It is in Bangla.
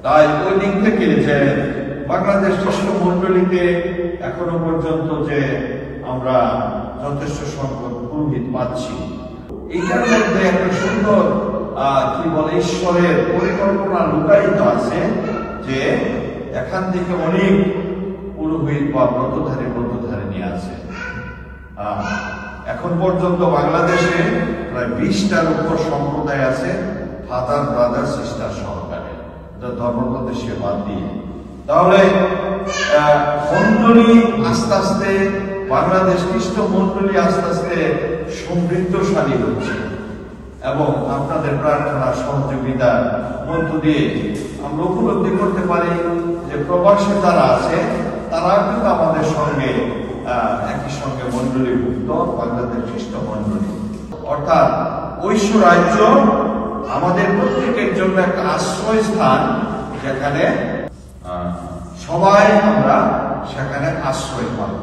তাই ওই দিক থেকে যে বাংলাদেশ খ্রিস্ট মন্ডলীতে এখনো পর্যন্ত যে আমরা যথেষ্ট সংখ্যক পুরোহিত পাচ্ছি, এইটার মধ্যে একটা সুন্দর কি বলে ঈশ্বরের পরিকল্পনা লুকায়িত আছে যে এখান থেকে অনেক পুরোহিত বা ব্রতধারী আছে। এখন পর্যন্ত বাংলাদেশে প্রায় 20টার উপর সম্প্রদায় আছে, ফাদার ব্রাদার সিস্টার সহকারে, ধর্মপ্রদেশে বাদ দিয়ে। তাহলে মন্ডলী আস্তে আস্তে, বাংলাদেশ খ্রিস্ট মন্ডলী আস্তে আস্তে সমৃদ্ধশালী হচ্ছে এবং আপনাদের প্রার্থনা সহযোগিতার মধ্য দিয়ে আমরা উপলব্ধি করতে পারি যে প্রবাসী যারা আছে তারা কিন্তু আমাদের সঙ্গে একই সঙ্গে মন্ডলীভুক্ত বাংলাদেশ খ্রিস্ট মন্ডলী। অর্থাৎ ঐশ্ব রাজ্য আমাদের প্রত্যেকের জন্য একটা আশ্রয় স্থান, যেখানে সবাই আমরা সেখানে আশ্রয় পাব।